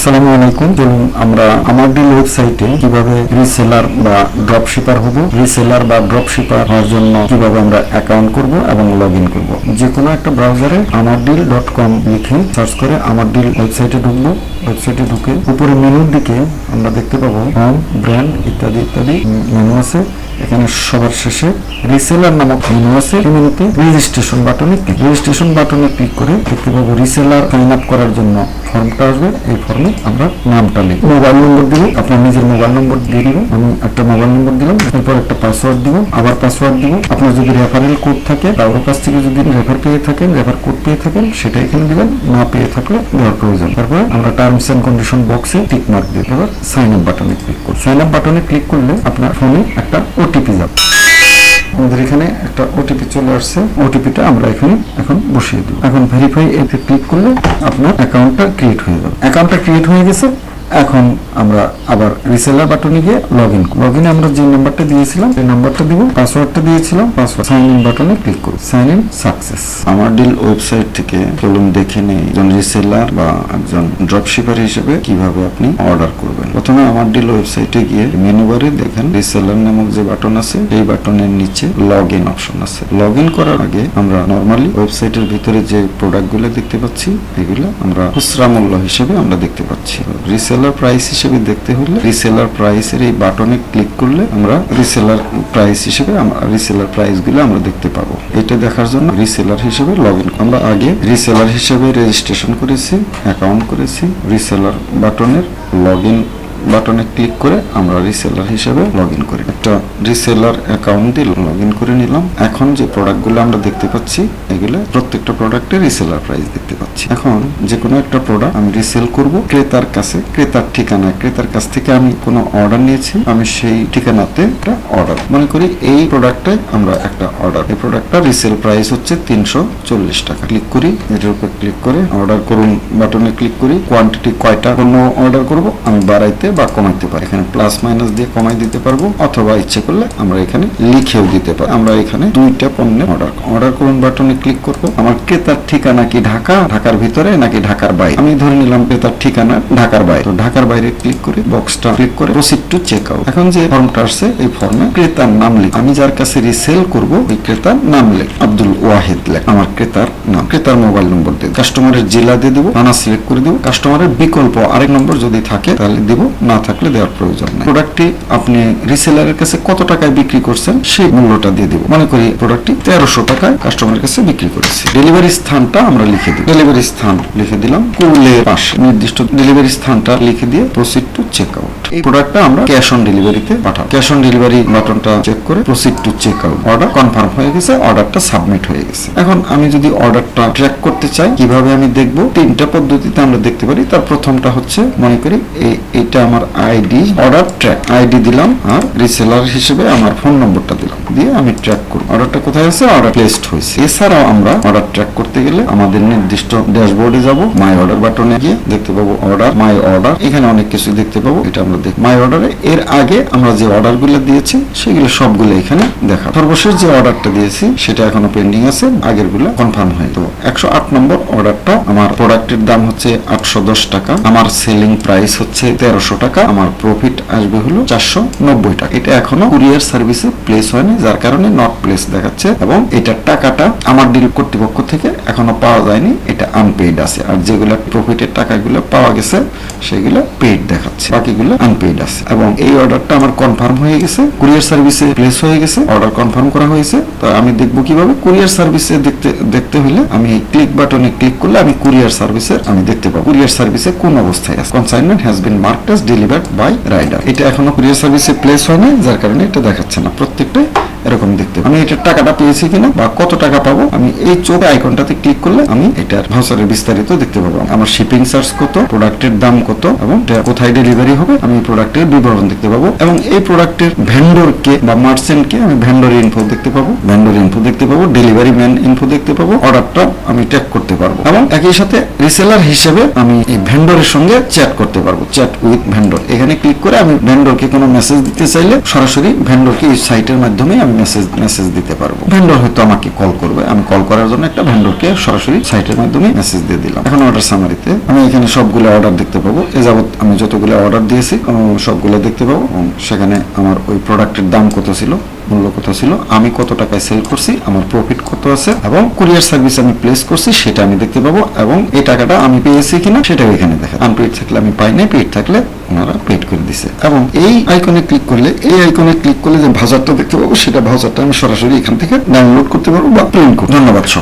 আসসালামু আলাইকুম। চলুন আমরা আমার ডিল ওয়েবসাইটে কিভাবে রিসেলার বা ড্রপ শিপার হব, রিসেলার বা ড্রপ শিপার হওয়ার জন্য কিভাবে আমরা অ্যাকাউন্ট করব এবং লগ ইন করবো। যে কোনো একটা ব্রাউজারে আমারডিল.com লিখে সার্চ করে আমার ডিল ওয়েবসাইটে ঢুকবো। ওয়েবসাইটে ঢুকে উপরে মেনুর দিকে আমরা দেখতে পাবো হোম, ব্র্যান্ড ইত্যাদি ইত্যাদি মেনু আছে। এখানে সবার শেষে রিসেলার নামক মেনু আছে। এই মেনুতে রেজিস্ট্রেশন বাটনে ক্লিক করে দেখতে পাবো রিসেলার সাইন আপ করার জন্য ফর্মটা আসবে। এই ফর্মে আমরা নামটা লিখব, মোবাইল নম্বর দিব, আপনার নিজের মোবাইল নম্বর দিয়ে দিবেন। আমি একটা মোবাইল নম্বর দিলাম, এরপর একটা পাসওয়ার্ড দিব, আবার পাসওয়ার্ড দিব। আপনার যদি রেফারেল কোড থাকে, কারোর কাছ থেকে যদি রেফার কোড পেয়ে থাকেন সেটা এখানে দিবেন, না পেয়ে থাকলে দেওয়ার প্রয়োজন। তারপরে আমরা টার্মস এন্ড কন্ডিশন বক্সে টিক মার্ক দিব। এবার সাইন আপ বাটনে ক্লিক করব। সাইন আপ বাটনে ক্লিক করলে আপনার ফোনে একটা ওটিপি যাবে। আমাদের এখানে একটা ওটিপি চলে আসছে। ওটিপিটা আমরা এখানে এখন বসিয়ে দেব। এখন ভেরিফাই এতে ক্লিক করলে আপনার অ্যাকাউন্টটা ক্রিয়েট হয়ে যাবে। অ্যাকাউন্টটা ক্রিয়েট হয়ে গেছে। এখন আমরা আবার রিসেলার বাটনে গিয়ে লগ ইন আমরা যে নাম্বারটা দিয়েছিলাম সেই নাম্বারটা দিব, পাসওয়ার্ডটা দিয়েছিলাম, পাসওয়ার্ড সাইন ইন বাটনে ক্লিক করব। Sign in success. আমার ডিল ওয়েবসাইট থেকে চলুন দেখে নেই একজন রিসেলার বা একজন ড্রপশিপার হিসেবে কিভাবে আপনি অর্ডার করবেন। প্রথমে আমার ডিল ওয়েবসাইটে গিয়ে মেনু বারে দেখেন রিসেলার নামক যে বাটন আছে এই বাটনের নিচে লগ ইন অপশন আছে। লগ ইন করার আগে আমরা নরমালি ওয়েবসাইটের ভিতরে যে প্রোডাক্টগুলো দেখতে পাচ্ছি এগুলো আমরা খুচরা মূল্য হিসেবে আমরা দেখতে পাচ্ছি। রিসেলার প্রাইস হিসেবে দেখতে হলে রিসেলার প্রাইসের এই বাটনে ক্লিক করলে আমরা রিসেলার প্রাইস হিসেবে রিসেলার প্রাইস গুলো আমরা দেখতে পাবো। এটা দেখার জন্য রিসেলার হিসেবে লগ ইন আমরা আগে রিসেলার হিসেবে রেজিস্ট্রেশন করেছি, অ্যাকাউন্ট করেছি। রিসেলার বাটনের লগ ইন বাটনে ক্লিক করে আমরা রিসেলার হিসেবে লগ ইন করি। একটা রিসেলার অ্যাকাউন্ট দিয়ে লগ ইন করে নিলাম। এখন যে প্রোডাক্টগুলো আমরা দেখতে পাচ্ছি এগুলো প্রত্যেকটা প্রোডাক্টের রিসেলার প্রাইস দেখতে পাচ্ছি। এখন যে কোনো একটা প্রোডাক্ট আমি রিসেল করব ক্রেতার কাছে, ক্রেতার ঠিকানা, ক্রেতার কাছ থেকে আমি কোনো অর্ডার নিয়েছি, আমি সেই ঠিকানাতে একটা অর্ডার মনে করি এই প্রোডাক্টে আমরা একটা অর্ডার, এই প্রোডাক্টটা রিসেল প্রাইস হচ্ছে 340 টাকা। ক্লিক করি, এটার উপর ক্লিক করে অর্ডার করুন বাটনে ক্লিক করি। কোয়ান্টিটি কয়টা পণ্য অর্ডার করব আমি বাড়াইতে বা কমাইতে পারি। এখানে প্লাস মাইনাস দিয়ে কমাই দিতে পারবো, অথবা ইচ্ছে করলে আমরা এখানে লিখেও দিতে পারি। আমরা এখানে দুইটা পণ্যের অর্ডার করুন বাটনে ক্লিক করব। আমার ক্রেতার ঠিকানা কি ঢাকার ভিতরে নাকি ঢাকার বাইরে, আমি ধরে নিলাম ক্রেতার ঠিকানা ঢাকার বাইরে। তো ঢাকার বাইরে ক্লিক করে বক্সটা ক্লিক করে প্রসিড টু চেক আউট। এখন যে ফর্মটা আসছে এই ফর্মে ক্রেতার নাম লিখ, আমি যার কাছে রিসেল করব ওই ক্রেতার নাম লিখ, আব্দুল ওয়াহিদ লেখ, আমার ক্রেতার নাম, ক্রেতার মোবাইল নম্বর দিয়ে কাস্টমারের জেলা দিয়ে দেবো, রানা সিলেক্ট করে দেবো। কাস্টমারের বিকল্প আরেক নম্বর যদি থাকে তাহলে দিব, না থাকলে দেওয়ার প্রয়োজন নেই। প্রোডাক্টটি আপনি রিসেলারের কাছে কত টাকায় বিক্রি করছেন সেই মূল্যটা দিয়ে দিব। মনে করি প্রোডাক্টটি 1300 টাকায় কাস্টমারের কাছে বিক্রি করেছি। ডেলিভারি স্থানটা আমরা লিখে দিই, ডেলিভারি স্থান লিখে দিলাম কুলের পাশে, নির্দিষ্ট ডেলিভারি স্থানটা লিখে দিয়ে প্রসিড টু চেক আউট। এই প্রোডাক্টটা আমরা ক্যাশ অন ডেলিভারিতে পাঠাবো। ক্যাশ অন ডেলিভারি বাটনটা চেক করে proceed to check out. Order confirm হয়ে গেছে, অর্ডারটা সাবমিট হয়ে গেছে। এখন আমি যদি অর্ডারটা ট্র্যাক করতে চাই কিভাবে আমি দেখব, তিনটা পদ্ধতিতে আমরা দেখতে পারি। তার প্রথমটা হচ্ছে মনে করি এইটা আমার আইডি, অর্ডার ট্র্যাক আইডি দিলাম আর রিসেলার হিসেবে আমার ফোন নম্বরটা দিলাম, দিয়ে আমি ট্র্যাক করব অর্ডারটা কোথায় আছে, অর্ডার প্লেসড হয়েছে। এছাড়াও আমরা অর্ডার ট্র্যাক করতে গেলে আমাদের নির্দিষ্ট ড্যাশবোর্ডে যাব, মাই অর্ডার বাটনে গিয়ে দেখতে পাবো অর্ডার, মাই অর্ডার, এখানে অনেক কিছু দেখতে পাবো। এটা আমরা দেখি মাই অর্ডারে এর আগে আমরা যে অর্ডার গুলো দিয়েছি সেগুলো সবগুলো এখানে দেখা। সর্বশেষ যে অর্ডারটা দিয়েছি সেটা এখনো পেন্ডিং আছে, আগের গুলো কনফার্ম হয়ে। তো 108 নম্বর অর্ডারটা, আমার প্রোডাক্টের দাম হচ্ছে 810 টাকা, আমার সেলিং প্রাইস হচ্ছে 1300 টাকা, আমার প্রফিট আসবে হলো 490 টাকা। এটা এখনো কুরিয়ার সার্ভিসে প্লেস হয়নি, যার কারণে নট প্লেস দেখাচ্ছে, এবং এটার টাকাটা আমার ডিল কর্তৃপক্ষ থেকে এখনো পাওয়া যায়নি, এটা আনপেইড আছে। আর যেগুলো প্রফিটের টাকাগুলো পাওয়া গেছে সেগুলো পেইড দেখাচ্ছে, বাকিগুলো আনপেইড আছে। এবং এই অর্ডারটা আমার কনফার্ম হয়ে গেছে, কুরিয়ার সার্ভিসে প্লেস হয়ে গেছে, অর্ডার কনফার্ম করা হয়েছে। তো আমি দেখবো কিভাবে, কুরিয়ার সার্ভিসে দেখতে হলে আমি ক্লিক বাটনে ক্লিক করলে আমি কুরিয়ার সার্ভিসের আমি দেখতে পাবো কুরিয়ার সার্ভিসে কোন অবস্থায় আছে। Consignment has been marked as delivered by rider. এটা এখনো কুরিয়ার সার্ভিসে প্লেস হয় না, যার কারণে এটা দেখাচ্ছে না। প্রত্যেকটাই এরকম দেখতে আমি এটার টাকাটা পেয়েছি কিনা বা কত টাকা পাবো, আমি এই চোখ আইকনটাতে ক্লিক করলে আমি এটার ভাউচারের বিস্তারিত দেখতে পাবো। আমার শিপিং চার্জ কত, প্রোডাক্টের দাম কত, এবং কোথায় ডেলিভারি হবে আমি প্রোডাক্টের বিবরণ দেখতে পাবো। এবং এই প্রোডাক্টের ভেন্ডরকে বা মার্চেন্টকে আমি ভেন্ডর ইনফো দেখতে পাবো, ডেলিভারি ম্যান ইনফো দেখতে পাবো, অর্ডারটা আমি ট্র্যাক করতে পারবো। এবং একই সাথে রিসেলার হিসেবে আমি এই ভেন্ডরের সঙ্গে চ্যাট করতে পারবো, চ্যাট উইথ ভেন্ডর। এখানে ক্লিক করে আমি ভেন্ডরকে কোনো মেসেজ দিতে চাইলে সরাসরি ভেন্ডরকে এই সাইটের মাধ্যমে আমি আমি মেসেজ দিতে পারবো। ভেন্ডর হয়তো আমাকে কল করবে, আমি কল করার জন্য একটা ভেন্ডরকে সরাসরি সাইটের মাধ্যমে মেসেজ দিয়ে দিলাম। এখন অর্ডার সামারিতে আমি এখানে সবগুলো অর্ডার দেখতে পাবো। এ যাবত আমি যতগুলো অর্ডার দিয়েছি সবগুলো দেখতে পাবো। সেখানে আমার ওই প্রোডাক্টের দাম কত ছিল, মূল্য কত ছিল, আমি কত টাকায় সেল করছি, আমার প্রফিট কত আছে, এবং কুরিয়ার সার্ভিস আমি প্লেস করছি সেটা আমি দেখতে পাবো, এবং এই টাকাটা আমি পেয়েছি কিনা সেটাও এখানে দেখা। আনপেইড থাকলে আমি পাই নাই, পেইড থাকলে ওনারা পেইড করে দিছে। এবং এই আইকনে ক্লিক করলে যে ভাউচারটা দেখতে পাবো, সেটা ভাউচারটা আমি সরাসরি এখান থেকে ডাউনলোড করতে পারবো বা প্রিন্ট করতে। ধন্যবাদ সব।